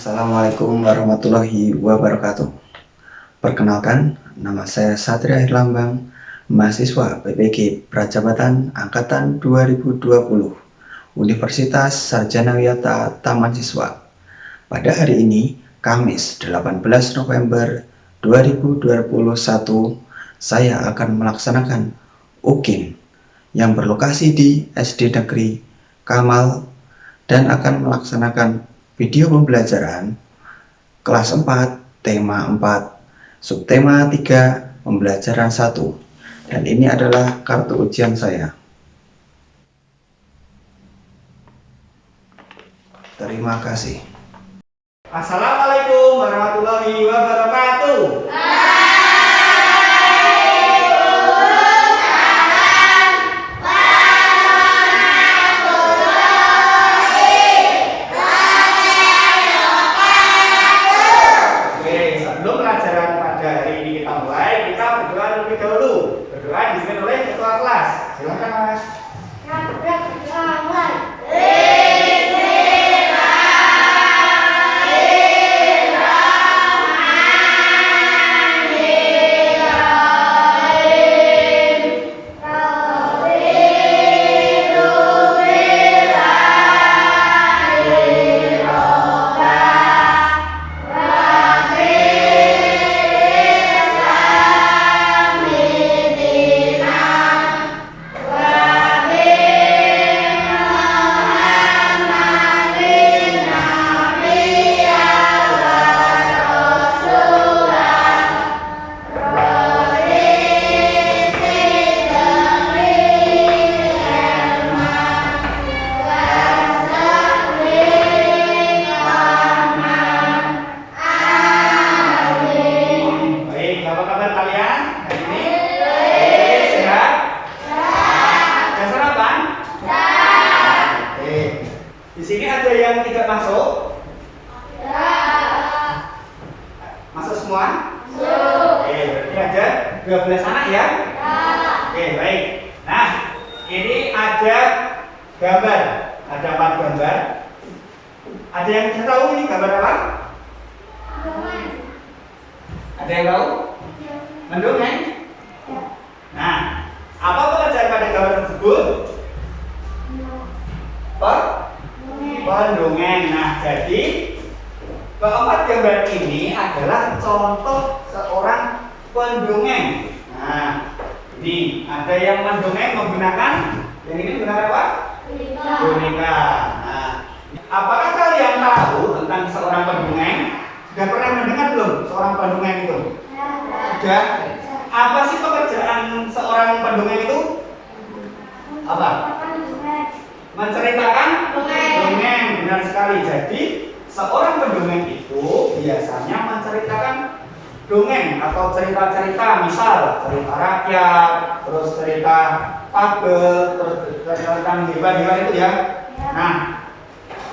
Assalamualaikum warahmatullahi wabarakatuh. Perkenalkan, nama saya Satria Herlambang, mahasiswa PPG Prajabatan Angkatan 2020, Universitas Sarjana Wiyata Taman Siswa. Pada hari ini, Kamis 18 November 2021, saya akan melaksanakan UKIM yang berlokasi di SD Negeri Kamal dan akan melaksanakan video pembelajaran kelas 4, tema 4, subtema 3, pembelajaran 1. Dan ini adalah kartu ujian saya. Terima kasih. Assalamualaikum warahmatullahi wabarakatuh. Berdoa dipimpin oleh ketua kelas. Silakan Mas. Di sini ada yang tidak masuk? Ya. Masuk semua? Masuk. Oke, berarti ada 12 anak ya? Ya. Oke, baik. Nah, ini ada gambar. Ada 4 gambar. Ada yang bisa tahu ini gambar apa? Mendongeng. Ada yang tahu? Ya. Mendongeng? Ya. Nah, apa pekerjaan pada gambar tersebut? Pendongeng. Nah, jadi keempat gambar ini adalah contoh seorang pendongeng. Nah, ini ada yang mendongeng menggunakan, yang ini menggunakan apa? Boneka. Nah, apakah kalian tahu tentang seorang pendongeng? Sudah pernah mendengar belum seorang pendongeng itu? Sudah. Apa sih pekerjaan seorang pendongeng itu? Apa? Menceritakan dongeng. Benar sekali. Jadi seorang pendongeng itu biasanya menceritakan dongeng atau cerita-cerita, misal cerita rakyat, terus cerita fabel, terus cerita tentang hewan-hewan itu ya. Nah,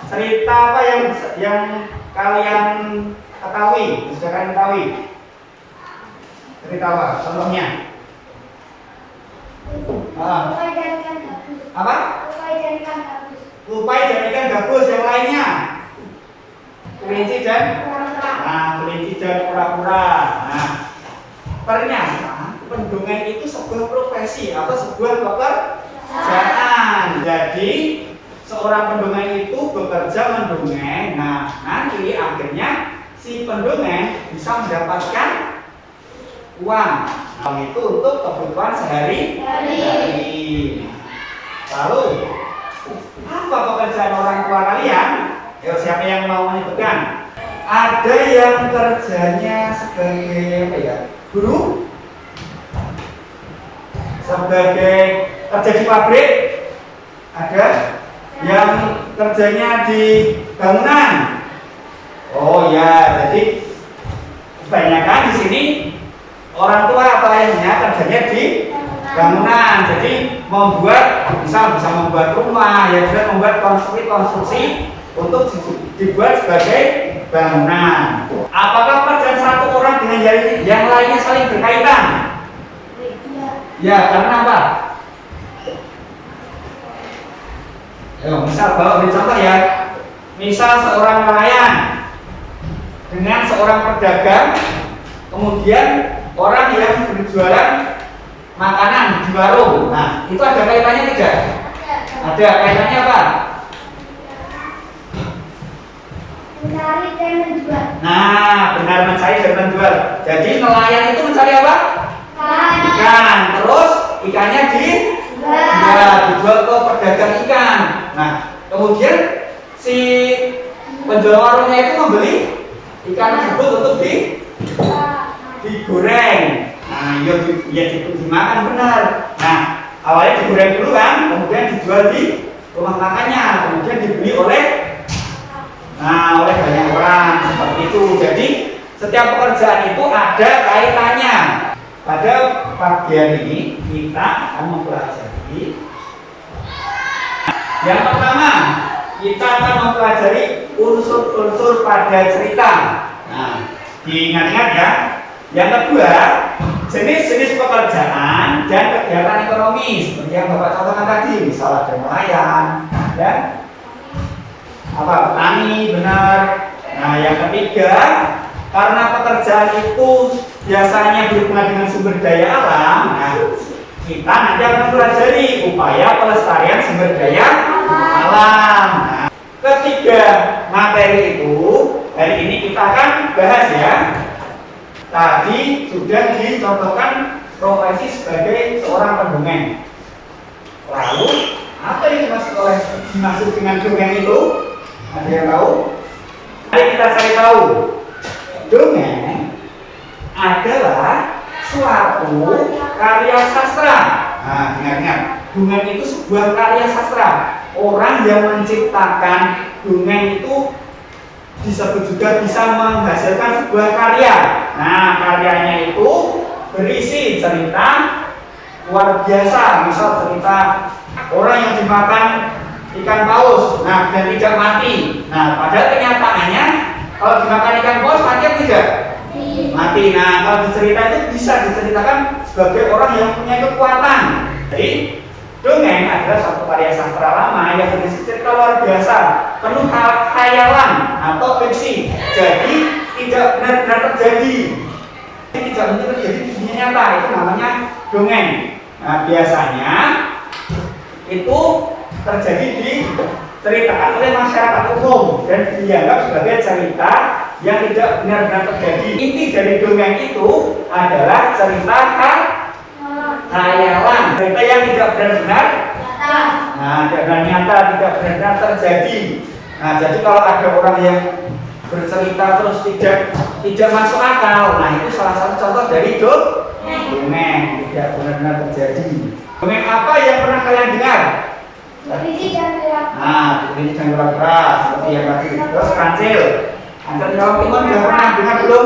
cerita apa yang kalian ketahui? Sudah kalian ketahui? Cerita apa? Contohnya? Apa? Tupai dan ikan gabus. Yang lainnya kelinci dan kelinci dan kura-kura. Nah, ternyata pendongeng itu sebuah profesi atau sebuah pekerjaan. Jadi seorang pendongeng itu bekerja mendongeng. Nah, nanti akhirnya si pendongeng bisa mendapatkan uang. Uang itu untuk kebutuhan sehari-hari. Lalu apa pekerjaan orang tua kalian? Siapa yang mau menyebutkan? Ada yang kerjanya sebagai apa ya? Guru? Sebagai kerja di pabrik? Ada? Yang kerjanya di bangunan? Oh ya, jadi kebanyakan di sini orang tua atau ayahnya kerjanya di bangunan. Jadi bisa membuat rumah, ya juga membuat konstruksi untuk dibuat sebagai bangunan. Apakah pekerjaan satu orang dengan yang lainnya saling berkaitan? Ya, karena apa? Misal beri contoh ya. Misal seorang nelayan dengan seorang pedagang, kemudian orang yang berjualan makanan di warung. Nah, itu ada kaitannya tidak? Ada. Kaitannya apa? Mencari dan menjual. Nah, benar, mencari dan menjual. Jadi nelayan itu mencari apa? Ikan. Terus ikannya dijual ke pedagang ikan. Nah, kemudian si penjual warungnya itu membeli ikan tersebut untuk digoreng. Nah, ya dimakan, benar. Nah, awalnya digoreng dulu kan, kemudian dijual di rumah makannya, kemudian dibeli oleh banyak orang, seperti itu. Jadi setiap pekerjaan itu ada kaitannya. Pada bagian ini kita akan mempelajari yang pertama, kita akan mempelajari unsur-unsur pada cerita. Nah, diingat-ingat ya. Yang kedua, jenis-jenis pekerjaan dan kegiatan ekonomi seperti yang Bapak contohkan tadi, misal ada nelayan, dan petani, benar. Nah, yang ketiga, karena pekerjaan itu biasanya berhubungan dengan sumber daya alam, nah, kita nanti akan mempelajari upaya pelestarian sumber daya alam. Nah, ketiga materi itu hari ini kita akan bahas ya. Tadi sudah dicontohkan profesi sebagai seorang pendongeng. Lalu apa yang dimaksud dengan dongeng itu? Ada yang tahu? Mari kita cari tahu. Dongeng adalah suatu karya sastra. Nah, ingat-ingat, dongeng itu sebuah karya sastra. Orang yang menciptakan dongeng itu disebut juga bisa menghasilkan sebuah karya. Nah, karyanya itu berisi cerita luar biasa. Misal cerita orang yang dimakan ikan paus, nah, dan tidak mati. Nah, padahal kenyataannya kalau dimakan ikan paus mati atau tidak? Mati. Nah, kalau dicerita itu bisa diceritakan sebagai orang yang punya kekuatan. Jadi dongeng adalah suatu karya sastra lama yang berisi cerita luar biasa, penuh khayalan atau fiksi. Jadi tidak benar-benar terjadi. Tidak mungkin terjadi di dunia nyata. Itu namanya dongeng. Nah, biasanya itu terjadi diceritakan oleh masyarakat umum dan dianggap sebagai cerita yang tidak benar-benar terjadi. Inti dari dongeng itu adalah cerita khayalan, cerita yang tidak benar-benar nyata, tidak benar-benar terjadi. Nah, jadi kalau ada orang yang bercerita terus tidak masuk akal, nah itu salah satu contoh dari dongeng tidak benar-benar terjadi. Dongeng apa yang pernah kalian dengar? Berbisik dan gerak. Nah, berbisik dan gerak seperti yang tadi. Terus kancil Jawa Timur sudah pernah dengar belum?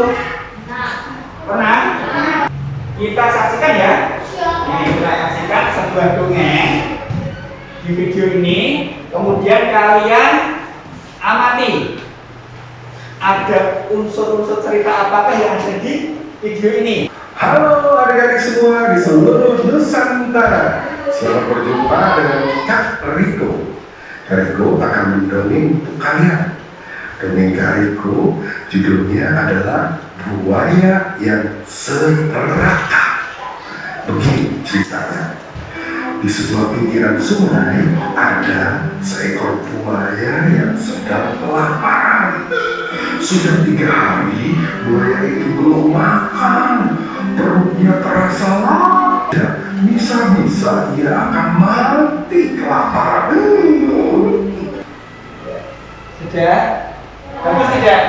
Pernah? Kita saksikan ya. Ini kita saksikan sebuah dongeng di video ini. Kemudian kalian amati ada unsur-unsur cerita apakah yang ada di video ini. Halo adik-adik semua di seluruh Nusantara. Selamat berjumpa dengan Kak Riko. Kak Riko akan mendongeng untuk kalian. Dongeng Kak Riko judulnya adalah Buaya yang Serakah. Begini ceritanya. Di sebuah pinggiran sungai ada seekor buaya yang sedang kelaparan. Sudah 3 hari buaya itu belum makan. Perutnya terasa lapar. Bisa-bisa ia akan mati kelaparan. Sudah? Bagus tidak?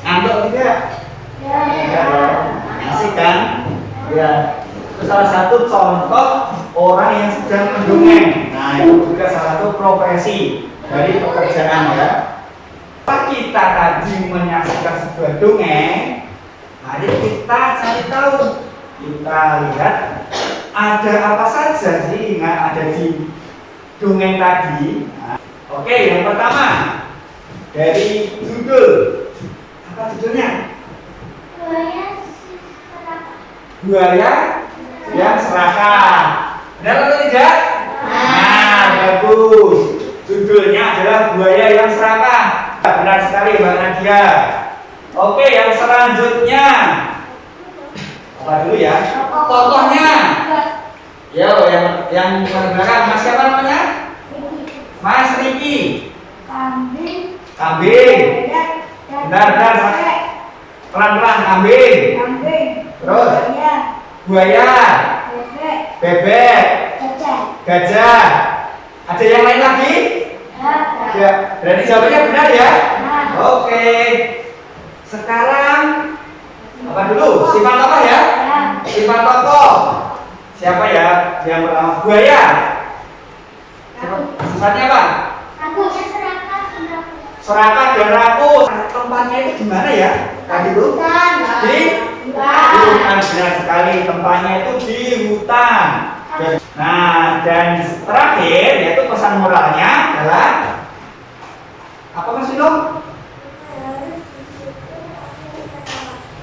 Ngantuk tidak? Ya. Asik kan? Ya. Itu salah satu contoh orang yang sedang mendongeng. Nah, itu juga salah satu profesi dari pekerjaan ya. Kita tadi menyaksikan sebuah dongeng. Mari kita cari tahu. Kita lihat ada apa saja sih yang ada di dongeng tadi. Nah, oke, yang pertama dari judul. Apa judulnya? Buaya yang serakah. Benar atau tidak? Nah, bagus. Judulnya adalah buaya yang serakah. Benar sekali Mbak Nadia. Oke, yang selanjutnya apa dulu ya? Tokohnya. Ya, yang belakang Mas siapa namanya? Mas Riki. Kambing. Kambing. Benar. Pelan-pelan kambing. Terus buaya. Bebek. Gajah. Ada yang lain lagi? Ya, berarti jawabannya benar ya? Oke. Sekarang apa dulu? Sifat tokoh ya? Sifat tokoh. Siapa ya? Yang pertama buaya. Sifatnya apa? Serakah dan rakus. Tempatnya itu di mana ya? Tadi itu? Di hutan. Benar sekali. Tempatnya itu di hutan. Nah, dan terakhir yaitu pesan moralnya adalah apa Mas Dino?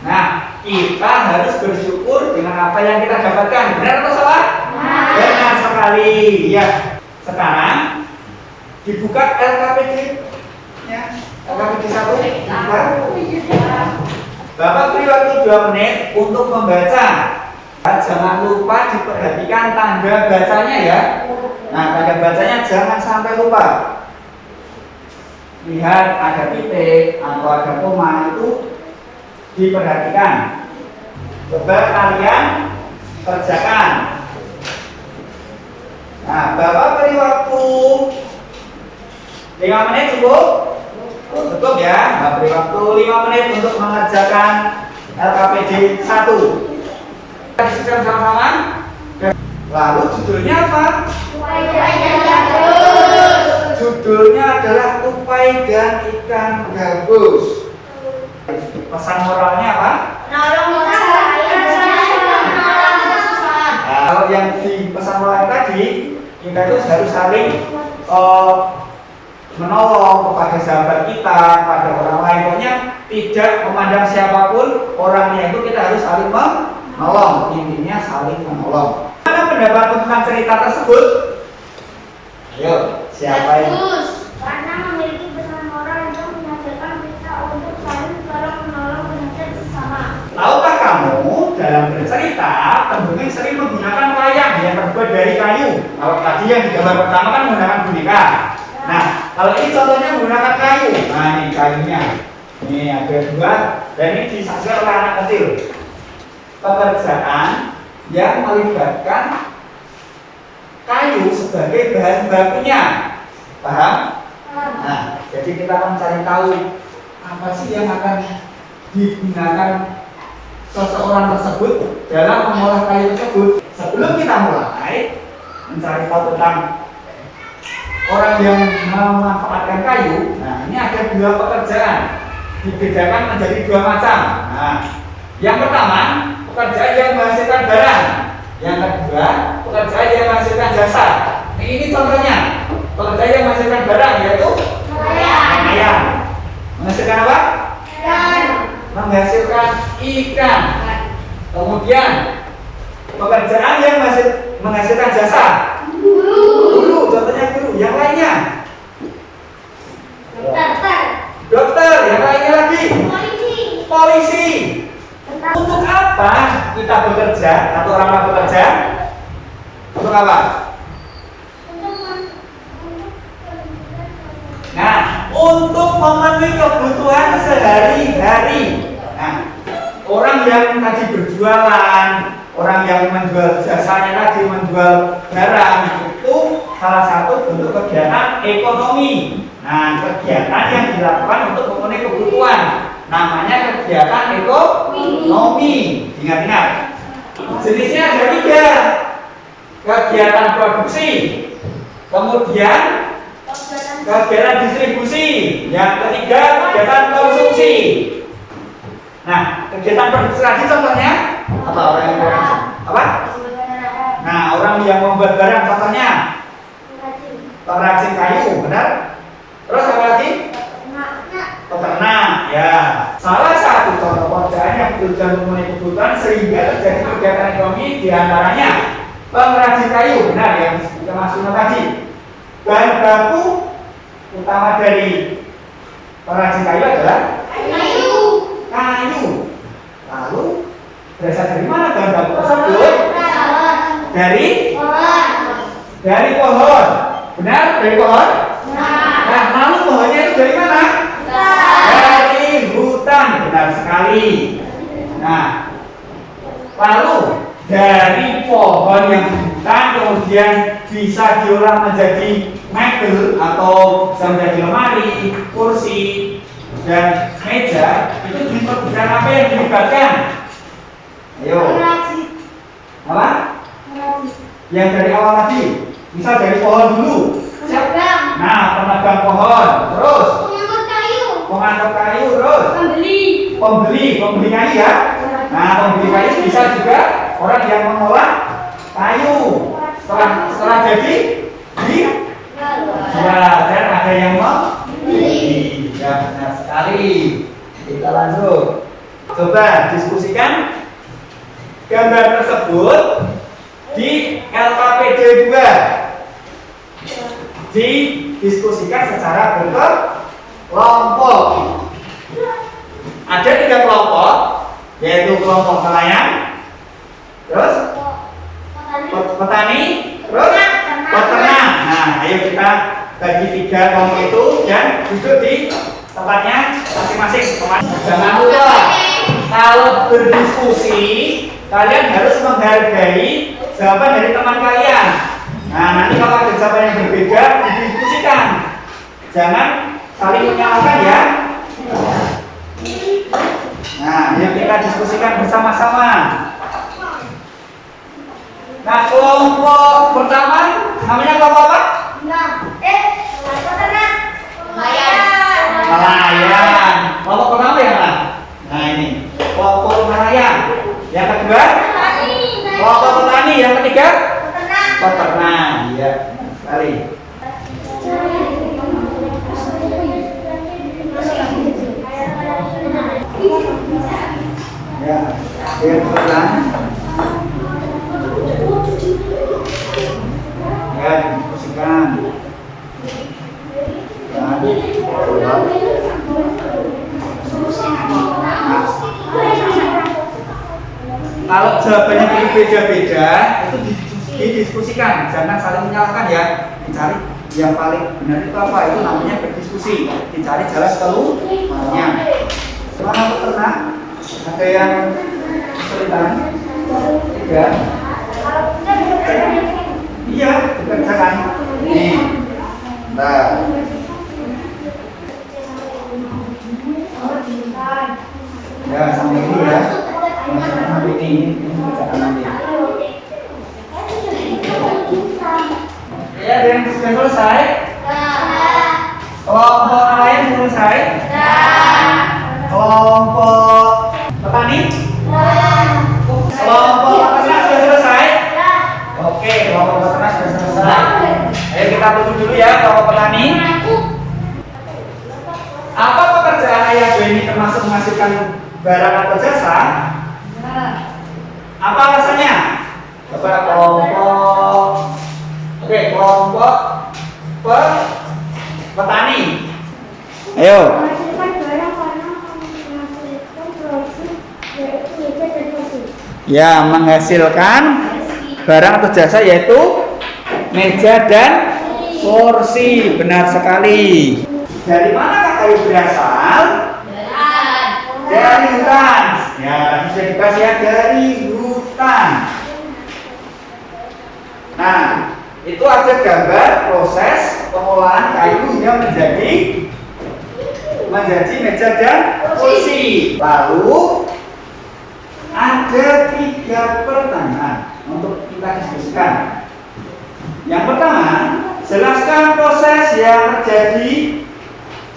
Nah, kita harus bersyukur dengan apa yang kita dapatkan. Benar atau salah? Benar sekali. Ya. Sekarang dibuka LKPD ya. LKPD 1. Bapak beri waktu 2 menit untuk membaca. Jangan lupa diperhatikan tanda bacanya ya. Nah, tanda bacanya jangan sampai lupa. Lihat ada titik atau ada koma itu diperhatikan. Coba kalian kerjakan. Nah, Bapak beri waktu 5 menit cukup? Cukup ya. Bapak beri waktu 5 menit untuk mengerjakan LKPD 1. Kita diskusikan sama-sama. Lalu judulnya apa? Judulnya adalah tupai dan ikan gabus. Pesan moralnya apa? Kalau yang di pesan moral tadi, kita itu harus saling menolong kepada sahabat kita, pada orang lain. Pokoknya tidak memandang siapapun orangnya, itu kita harus saling menolong. Intinya saling menolong. Mana pendapat tentang cerita tersebut? Ayo, siapa yang? Karena memiliki pesan moral yang mengajarkan kita untuk saling tolong-menolong dan sesama. Tahukah kamu dalam bercerita pendongeng sering menggunakan wayang yang terbuat dari kayu. Kalau tadi yang di gambar pertama kan menggunakan boneka. Nah, kalau ini contohnya menggunakan kayu. Nah, ini kayunya. Ini ada 2 dan ini disaksikan oleh anak kecil. Pekerjaan yang melibatkan kayu sebagai bahan bakunya. Paham? Nah, jadi kita akan cari tahu apa sih yang akan digunakan seseorang tersebut dalam mengolah kayu tersebut. Sebelum kita mulai mencari tahu tentang orang yang memanfaatkan kayu, nah ini ada 2 pekerjaan, dibedakan menjadi 2 macam. Nah, yang pertama pekerjaan yang menghasilkan barang, yang kedua pekerjaan yang menghasilkan jasa. Ini contohnya pekerjaan yang menghasilkan barang yaitu nelayan. Menghasilkan apa? Menghasilkan ikan. Kemudian pekerjaan yang menghasilkan jasa. Guru, contohnya guru. Yang lainnya? Dokter. Yang lainnya lagi? Polisi. Untuk apa kita bekerja atau orang bekerja? Untuk apa? Nah, untuk memenuhi kebutuhan sehari-hari. Nah, orang yang tadi berjualan, orang yang menjual jasanya tadi, menjual barang, itu salah satu bentuk kegiatan ekonomi. Nah, kegiatan yang dilakukan untuk memenuhi kebutuhan namanya kegiatan ekonomi. Ingat-ingat, jenisnya ada 3. Kegiatan produksi, kemudian kegiatan distribusi, yang ketiga kegiatan konsumsi. Nah, kegiatan produksi tadi contohnya apa? Orang yang produksi apa? Nah, orang yang membuat barang contohnya pengrajin kayu, benar? Terus apa lagi? Peternak, ya. Salah satu contoh pekerjaan yang bertujuan memenuhi kebutuhan sehingga terjadi kegiatan ekonomi diantaranya pengrajin kayu, benar yang disebutkan Mas Uno tadi. Bahan baku utama dari perajin kayu adalah Kayu. kayu. Lalu berasal dari mana bahan baku tersebut? Dari pohon. Benar? Dari pohon? Nah, lalu pohonnya itu dari mana? Dari hutan. Benar sekali. Nah, lalu dari pohon yang hutan kemudian bisa diolah menjadi mebel atau bisa menjadi lemari, kursi, dan meja. Itu jenis pekerjaan apa yang dilibatkan? Ayo. Apa? Yang dari awal tadi. Misal dari pohon dulu. Nah, pemegang pohon. Terus pengangkut kayu. Terus pembeli kayu ya. Nah, pembeli kayu bisa juga orang yang mengolah kayu. Setelah jadi dijual dan ada yang membeli. Ya, benar sekali. Kita lanjut. Coba diskusikan gambar tersebut di LKPD 2. Didiskusikan secara berkelompok. Ada 3 kelompok, yaitu kelompok nelayan, terus petani, terus peternak. Nah, ayo kita bagi 3 kelompok itu dan duduk di tempatnya masing-masing. Jangan lupa kalau berdiskusi kalian harus menghargai jawaban dari teman kalian. Nah, nanti kalau ada jawaban yang berbeda didiskusikan. Jangan saling menyalahkan ya. Nah, yuk kita diskusikan bersama-sama. Nah, kelompok pertama namanya kelompok apa? Nelayan. Kelompok pertama yang mana? Nah, ini kelompok nelayan. Yang kedua? Kelompok petani. Yang ketiga? Peternak. Iya, sekali. Ya, yang pertama. Ya, diskusikan. Kalau jawabannya beda-beda, itu didiskusikan, jangan saling menyalahkan ya. Dicari yang paling benar itu apa, itu namanya berdiskusi. Dicari jalan keluarnya. Mana peternak? Ada yang kesulitan? 3. Iya, dikerjakan. Nih, nah. Ya, sampai ini ya. Sampai ini kerjaan nanti. Ya, ada yang sudah selesai? Kelompok nelayan selesai? Kelompok petani? Kelompok peternak sudah selesai? Oke, kelompok peternak sudah selesai. Ayo kita tutup dulu ya kelompok petani. Apa pekerjaan ayah ini termasuk menghasilkan barang atau jasa? Apa alasannya? Coba kelompok. Oke, kelompok petani. Ayo. Ya, menghasilkan barang atau jasa yaitu meja dan kursi. Benar sekali. Dari manakah kayu berasal? Dari hutan. Ya, bisa dibahas ya, dari hutan. Nah, itu ada gambar proses pengolahan kayu yang menjadi meja dan kursi. Lalu ada 3 pertanyaan untuk kita diskusikan. Yang pertama, jelaskan proses yang terjadi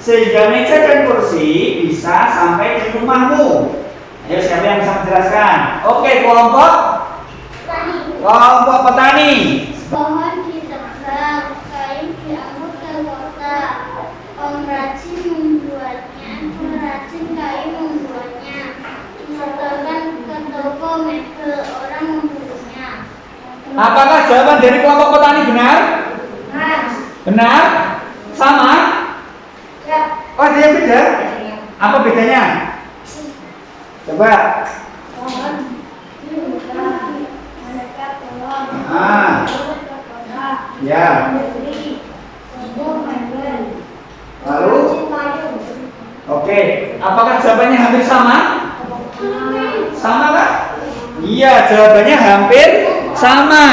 sehingga meja dan kursi bisa sampai di rumahmu. Ayo, siapa yang bisa menjelaskan? Oke, kelompok petani. Pohon ditebang, kayu diangkut ke kota. Pengrajin membuatnya, pengrajin kayu membuatnya. Disetorkan ke toko mebel, orang membelinya. Apakah jawaban dari kelompok petani benar? Benar? Sama? Oh, ada yang beda? Apa bedanya? Coba. Pohon juga mereka pohon. Ya. Lalu? Oke, apakah jawabannya hampir sama? Sama kan? Iya, jawabannya hampir sama.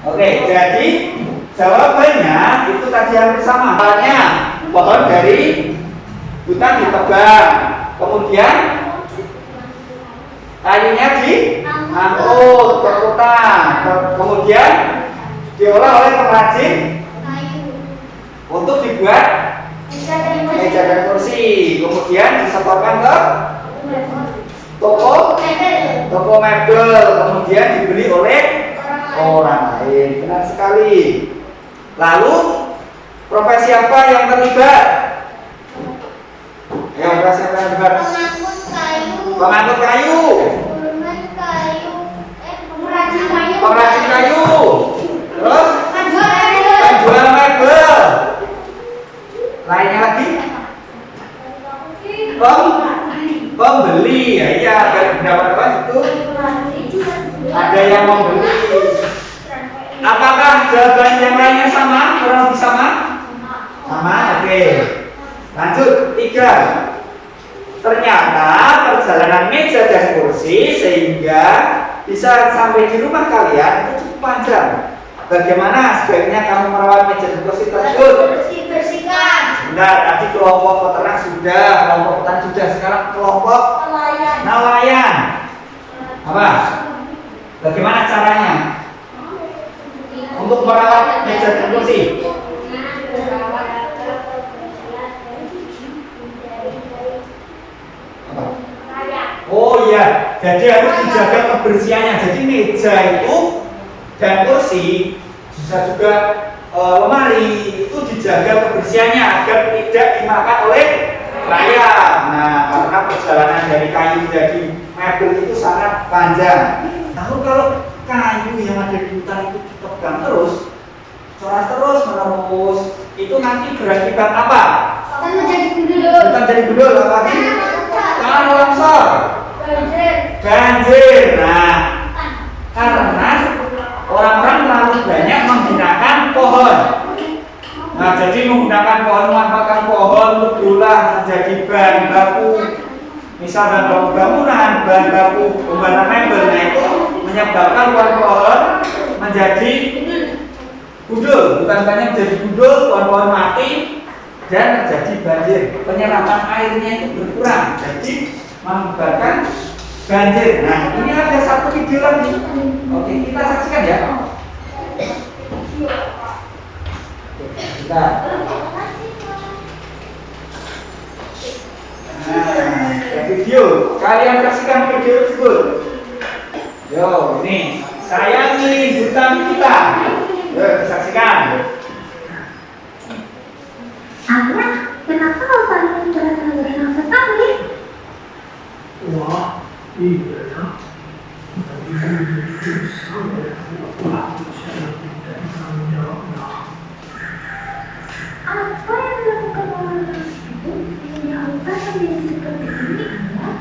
Oke, jadi jawabannya itu tadi hampir sama. Soalnya pohon dari hutan ditebang, kemudian kayunya diangkut ke kota, kemudian diolah oleh pengrajin untuk dibuat meja dan kursi, kemudian disetorkan ke toko mebel, kemudian dibeli oleh orang lain. Benar sekali. Lalu profesi apa yang terlibat? Ya, profesi apa yang terlibat? Pengangkut kayu. Pengrajin kayu. Terus penjual mebel. Lainnya lagi? Pembeli. Ya, iya, dari pendapat itu ada yang membeli. Apakah jawaban yang lainnya sama? Kurang lebih sama? Sama, oke. Lanjut, 3. Ternyata perjalanan meja dan kursi sehingga bisa sampai di rumah kalian itu cukup panjang. Bagaimana sebaiknya kamu merawat meja dan kursi tersebut? Bersihkan. Benar, tadi kelompok peternak sudah, kelompok petani sudah, sekarang kelompok nelayan. Apa? Bagaimana caranya untuk merawat meja dan kursi? Oh iya, jadi harus dijaga kebersihannya. Jadi meja itu dan kursi, bisa juga lemari itu dijaga kebersihannya agar tidak dimakan oleh rayap. Nah, karena perjalanan dari kayu jadi mebel itu sangat panjang. Lalu kalau kayu yang ada di hutan itu ditebang terus, coras terus menerus, itu nanti berakibat apa? Bukan jadi gundul, apa lagi? Tanah longsor, banjir. Nah, karena orang-orang terlalu banyak menggunakan pohon. Nah, jadi menggunakan pohon, memanfaatkan pohon untuk diolah menjadi bahan baku, misal bahan baku bangunan, bahan baku pembuatan mebel. Nah, itu menyebabkan pohon-pohon menjadi gundul, bukan banyak menjadi gundul, pohon-pohon mati dan terjadi banjir. Penyerapan airnya itu berkurang, jadi mengakibatkan banjir. Nah, ini ada satu video lagi. Oke, kita saksikan ya. Kita. Nah, video. Kalian saksikan video tersebut. Yo, ini sayangi hutan kita. Yo, saksikan. Ayah, kenapa kau paling berasa sekali? Wah, iya ya. Tadi sampai aku saya tidak tanggung jawabnya. Apa yang dilakukan orang tersebut sehingga hutan menjadi seperti ini, Ayah?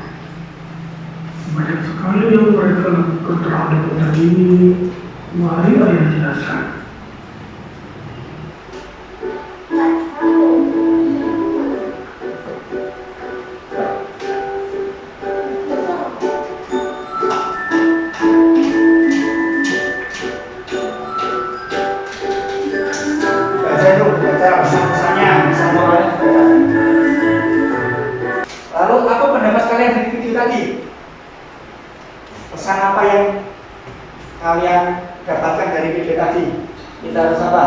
Banyak sekali yang mereka lakukan terhadap hutan ini. Mari ayah jelaskan. Lalu apa pendapat kalian dari video tadi? Pesan apa yang kalian dapatkan dari video tadi? Kita harus apa?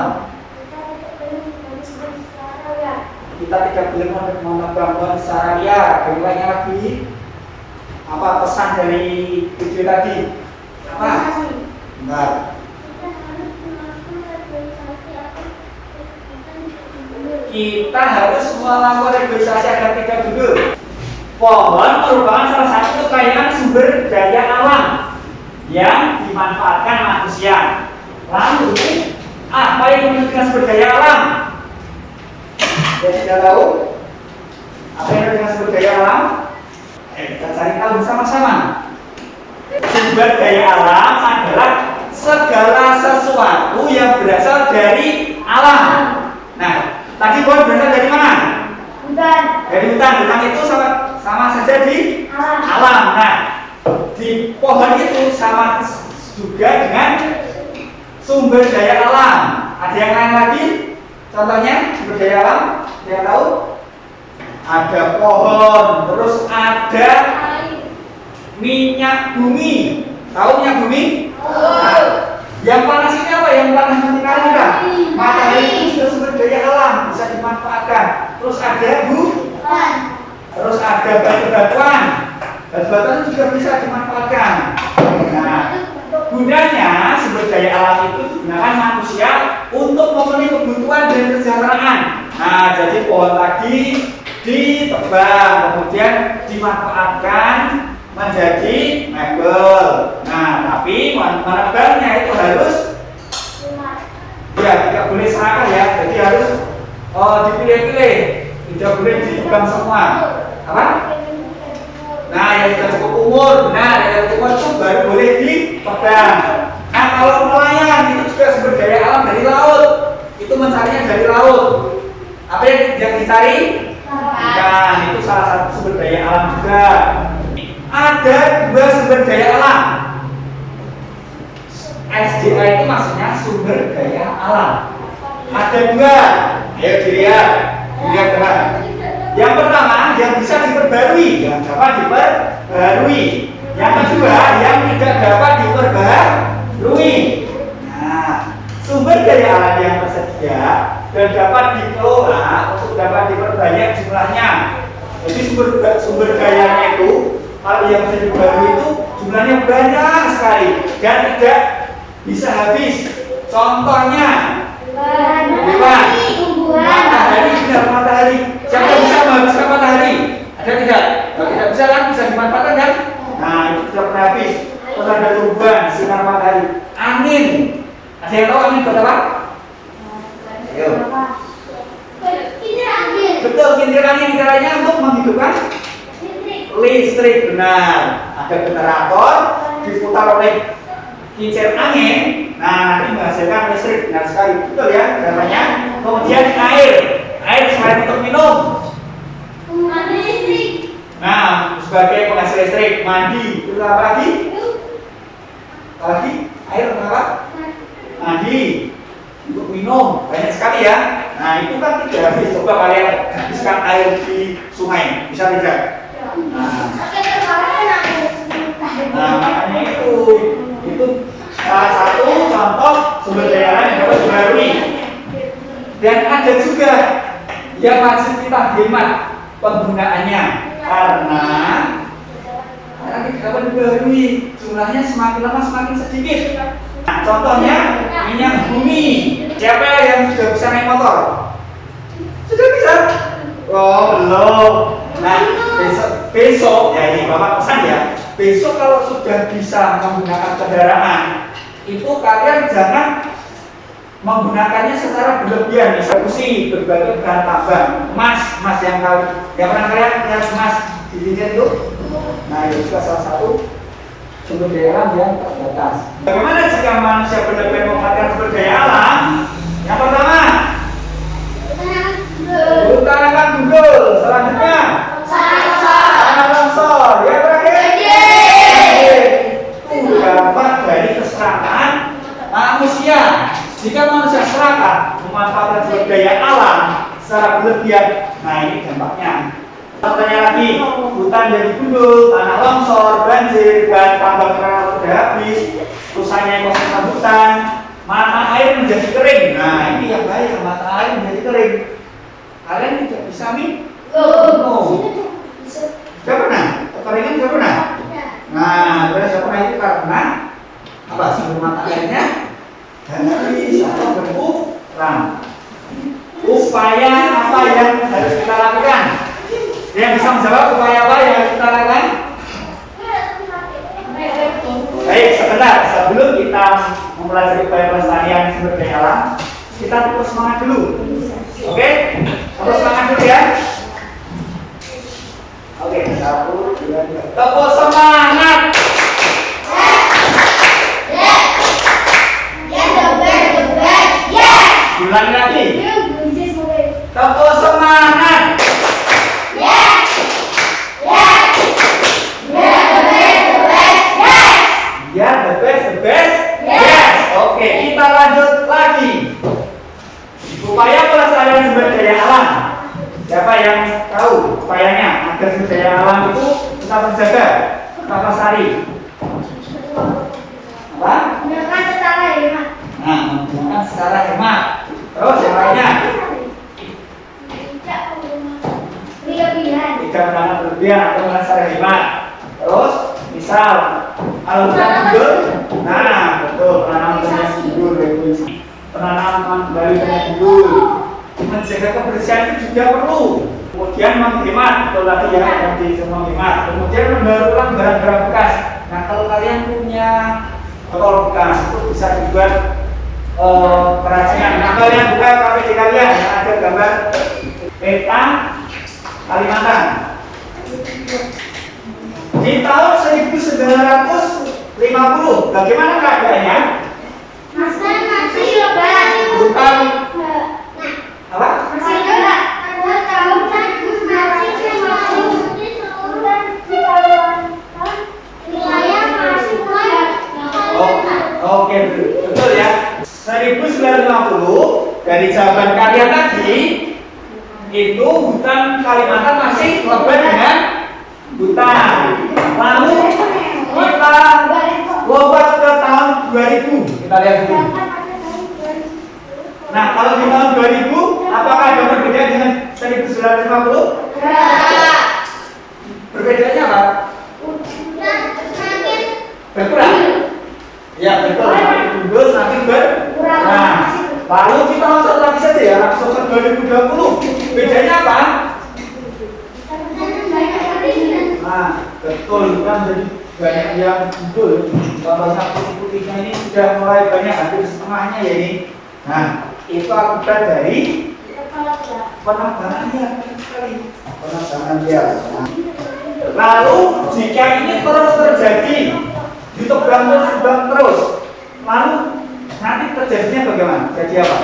Kita tidak boleh menebang pohon secara liar. Kemudian lagi, apa pesan dari video tadi? Apa? Benar. Kita harus melakukan reboisasi agar tidak gundul. Pohon merupakan salah satu kekayaan sumber daya alam yang dimanfaatkan manusia. Lalu, apa yang menentukan sumber daya alam? Yang tidak tahu? Apa yang dengan sumber daya alam? Kita cari tahu bersama-sama. Sumber daya alam adalah segala sesuatu yang berasal dari alam. Nah, tadi pohon berasal dari mana? Hutan. Dari hutan. Hutan itu sama saja di alam. Nah, di pohon itu sama juga dengan sumber daya alam. Ada yang lain lagi? Contohnya sumber daya alam, yang tahu? Ada pohon, terus ada minyak bumi. Tahu minyak bumi? Nah, yang panas ini apa? Yang panas matahari enggak? Matahari itu sudah sumber daya alam, bisa dimanfaatkan. Terus ada hutan. Terus ada batu-batuan. Batu-batuan juga bisa dimanfaatkan. Nah, gunanya sumber daya alam itu digunakan manusia untuk memenuhi kebutuhan dan kesejahteraan. Nah, jadi pohon tadi ditebang, kemudian dimanfaatkan menjadi mebel. Nah, tapi menebangnya itu harus ya tidak boleh serakah ya. Jadi harus dipilih-pilih, tidak boleh ditebang semua. Apa? Nah, yang sudah cukup umur, yang cukup umur itu baru boleh ditebang. Nah, kalau nelayan itu juga sumber daya alam dari laut. Itu mencarinya dari laut. Apa yang dicari? Ikan. Itu salah satu sumber daya alam juga. Ada dua sumber daya alam. SDA itu maksudnya sumber daya alam. Ada dua. Ayo dilihat. Dilihat teman. Yang pertama, yang bisa diperbarui, yang dapat diperbarui. Yang kedua, yang tidak dapat diperbarui. Nah, sumber daya alam yang tersedia dan dapat dikelola untuk dapat diperbanyak jumlahnya. Jadi sumber dayanya itu, kalau yang bisa diperbarui itu jumlahnya banyak sekali dan tidak bisa habis. Contohnya, matahari, benar matahari. Siapa yang bisa menghabiskan matahari? Ada tidak? Kalau tidak bisa kan bisa dimanfaatkan kan? Nah, itu tidak pernah habis. Terus ada tumbuhan, sinar matahari. Angin. Ada yang tahu angin buat apa? Ayo. Betul, kincir angin caranya untuk menghidupkan listrik. Benar. Ada generator diputar oleh kincir angin. Nah, nanti menghasilkan listrik. Benar sekali. Betul ya caranya. Kemudian air selain untuk minum. Nah, sebagai penghasil listrik, mandi. Terus apa lagi? Air untuk apa? Mandi. Untuk minum. Banyak sekali ya. Nah, itu kan tidak habis. Coba kalian habiskan air di sungai. Bisa tidak? Nah, makanya itu salah satu contoh sumber daya alam yang dapat diperbarui. Dan ada juga yang wajib kita hemat penggunaannya karena tidak dapat diperbarui, jumlahnya semakin lama semakin sedikit. Nah, contohnya minyak bumi. Siapa yang sudah bisa naik motor? Sudah bisa? Oh, belum. Nah, besok ya ini Bapak pesan ya. Besok kalau sudah bisa menggunakan kendaraan, itu kalian jangan menggunakannya secara berlebihan. Eksekusi berbagai bahan tambang, emas yang pernah kalian lihat emas di cincin itu. Nah, itu juga salah satu sumber daya alam yang terbatas. Bagaimana jika manusia benar-benar memanfaatkan sumber daya alam? Yang pertama, utarakan gundul. Selanjutnya, tanah longsor. Yang terakhir, itu dampak dari keserakahan manusia. Jika manusia serakah memanfaatkan sumber daya alam secara berlebihan, nah ini dampaknya. Contohnya lagi, hutan jadi gundul, tanah longsor, banjir, bahan tambang mineral sudah habis, rusaknya ekosistem hutan, mata air menjadi kering. Nah ini yang bahaya, mata air menjadi kering. Kalian tidak bisa minum. Tidak pernah? Kekeringan tidak pernah? Nah, tidak pernah itu karena apa? Sumber mata airnya habis atau berkurang. Upaya apa yang harus kita lakukan? Yang bisa menjawab upaya apa yang harus kita lakukan? Baik, sebentar sebelum kita mempelajari upaya pelestarian sumber daya alam, kita terus semangat dulu. Oke? Terus semangat dulu ya. Oke, 1, 2, 3. Tepuk semangat. Ulangi lagi. Tepuk semangat. Ya, the best. Yes. Oke, kita lanjut lagi. Upaya pelestarian sumber daya alam. Siapa yang tahu upayanya agar sumber daya alam itu tetap terjaga, tetap lestari? Apa? Gunakan secara hemat. Nah, menggunakan secara hemat. Terus yang lainnya? Tidak berlebihan. Tidak menggunakan berlebihan atau menggunakan secara hemat. Terus, misal kalau kita tidur, nah betul, penanaman banyak tidur, penanaman kembali banyak tidur. Menjaga kebersihan itu juga perlu. Kemudian menghemat, betul tadi ya, tadi semua menghemat. Kemudian mendaur ulang barang-barang bekas. Nah, kalau kalian punya botol bekas itu bisa dibuat kerajinan. Nah, kalian buka KPD kalian yang ada gambar peta Kalimantan. Di tahun 1950, bagaimana keadaannya? Masih lebaran. Bukan apa? Masih lebaran. Ada tahun wilayah masih Oke, betul ya. 1950 dari zaman kalian tadi itu hutan Kalimantan masih lebat dengan hutan. Lalu kita lompat ke tahun 2000. Kita lihat dulu. Nah, kalau di tahun 2000, apakah ada perbedaan dengan 1950? Perbedaannya apa? Berkurang. Ya, betul. Semakin mundur, semakin berkurang. Lalu kita langsung lagi saja ya, langsung ke 2020. Bedanya apa? Nah, betul, kan jadi banyak yang muncul. Contohnya putih-putihnya ini sudah mulai banyak, hampir setengahnya ya ini. Nah, itu akibat dari penebangan liar, penebangan liar. Nah, lalu jika ini terus terjadi, ditebang terus, lalu nanti terjadinya bagaimana? Jadi apa?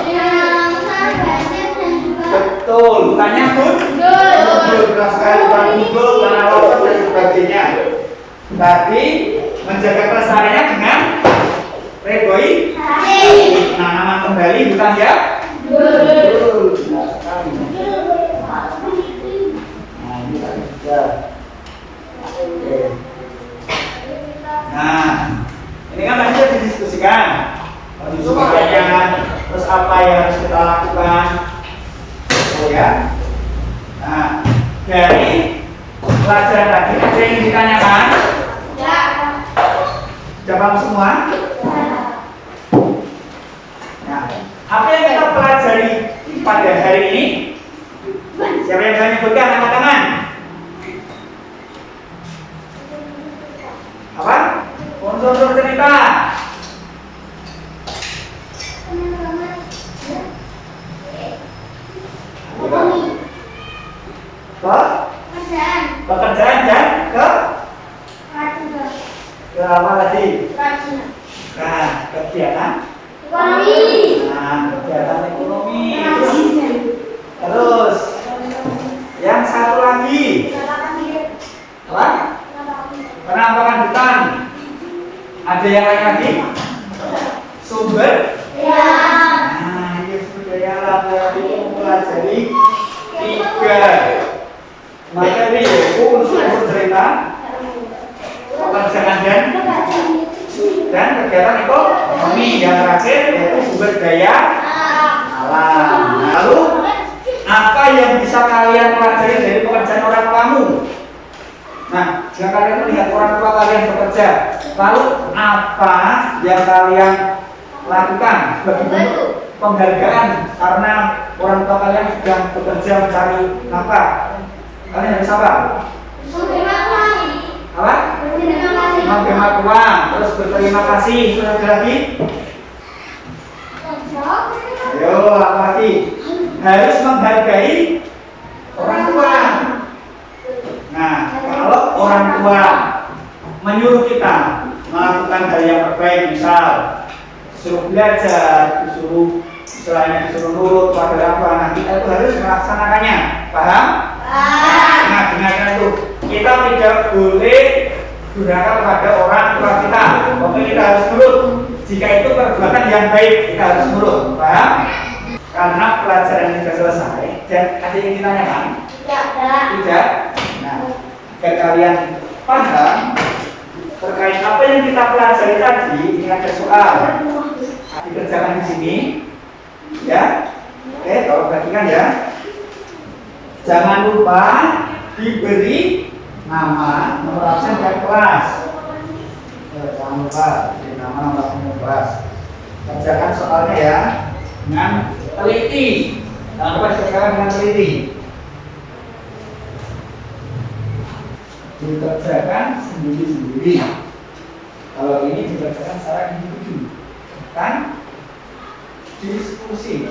Betul, tanya gundul, berdasarkan gundul, tanah longsor dan sebagainya. Tadi menjaga kelestariannya dengan reboi, tanaman kembali, bukan ya? Betul, benar sekali. Nah, ini tadi sudah. Oke. Nah, ini kan tadi sudah didiskusikan. Terus apa yang harus kita lakukan? Oh ya. Nah, dari pelajaran tadi ada yang ditanyakan? Ya. Jawab semua. Nah, apa yang kita pelajari pada hari ini? Siapa yang bisa menyebutkan angkat tangan? Apa? Unsur cerita. Pekerjaan dan ke apa tadi? Nah, kegiatan Ekonomi. Nah, kegiatan ekonomi. Terus yang satu lagi apa? Penampakan hutan. Ada yang lain lagi? Sumber. Nah, ini sumber daya alam yang mempelajari 3 materi, yaitu unsur cerita, pekerjaan dan kegiatan ekonomi. Yang terakhir yaitu sumber daya alam. Lalu apa yang bisa kalian pelajari dari pekerjaan orang tuamu? Nah, jika kalian melihat orang tua kalian bekerja, lalu apa yang kalian lakukan sebagai bentuk penghargaan karena orang tua kalian sudah bekerja mencari nafkah? Kalian harus apa? Apa? Menghemat uang, terus berterima kasih. Sudah ada lagi? Ayo, apa lagi? Harus menghargai orang tua. Nah, orang tua menyuruh kita melakukan hal yang terbaik, misal disuruh belajar, disuruh istilahnya disuruh nurut pada orang tua, nah kita itu harus melaksanakannya, paham? Nah, dengarkan itu, kita tidak boleh durhaka kepada orang tua kita. Pokoknya kita harus nurut. Jika itu perbuatan yang baik, kita harus nurut, paham? Karena pelajaran sudah selesai dan ada yang ditanyakan? Tidak. Nah, agar kalian paham terkait apa yang kita pelajari tadi, ini ada soal dikerjakan di sini, ya. Oke, kalau perhatikan ya. Jangan lupa diberi nama, nomor absen dan kelas. Jangan lupa diberi nama, nomor absen dan kelas. Kerjakan soalnya ya dengan teliti. Jangan lupa dikerjakan dengan teliti. Dikerjakan sendiri-sendiri. Kalau ini dikerjakan secara individu, kan? Diskusi.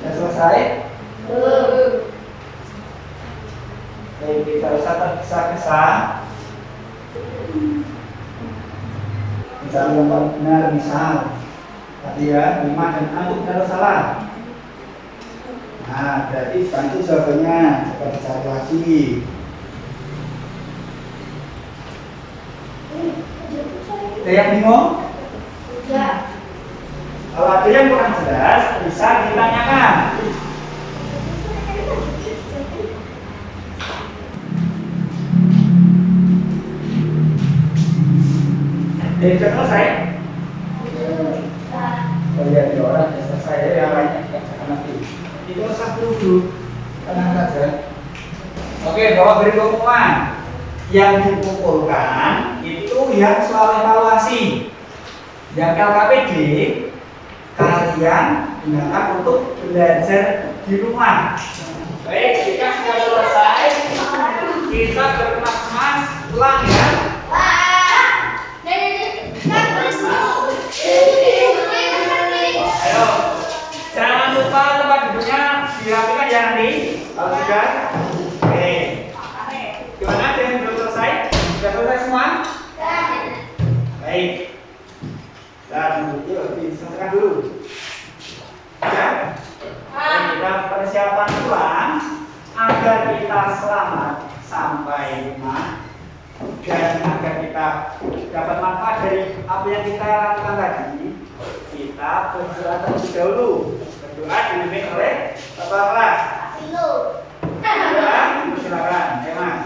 Sudah selesai? Baik, kita usah tergesa-gesa. Mencari yang paling benar, misal tadi ya, 5 dan 6 kalau salah. Nah, berarti bantu jawabannya. Coba dicari lagi. Ada yang bingung? Kalau ada yang kurang jelas, bisa ditanyakan. Sudah selesai? Oh iya, di orang sudah selesai ya, yang lainnya jangan nanti. Itu usah dulu, tenang saja. Oke, bawa beri pengumuman. Yang dikumpulkan itu yang soal evaluasi. Yang KKPD kalian gunakan untuk belajar di rumah. Baik, jika sudah selesai, kita berkemas-kemas pulang ya. Ayo, jangan lupa tempat duduknya dirapikan ya nanti. Kalau sudah, oke. Gimana? Ada yang belum selesai? Sudah selesai semua? Baik. Dan yuk diselesaikan dulu. Ya. Dan kita persiapan pulang agar kita selamat sampai rumah dan agar kita dapat manfaat dari apa yang kita lakukan tadi. Kita berdoa terlebih dahulu. Berdoa dipimpin oleh kepala kelas. Silakan, Mas.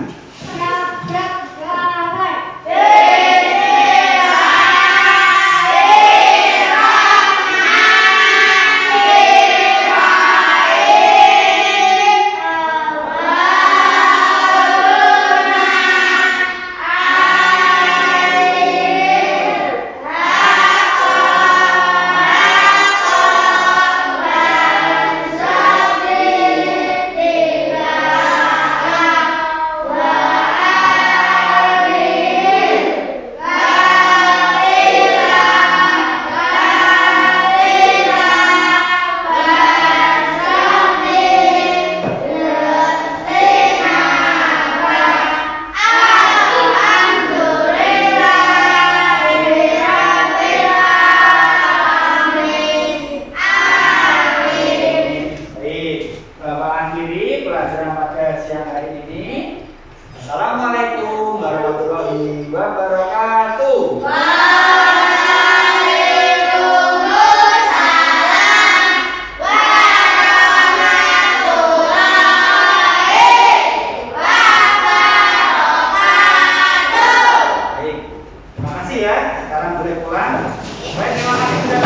Assalamualaikum warahmatullahi wabarakatuh. Terima kasih ya. Sekarang boleh pulang. Baik, terima kasih sudah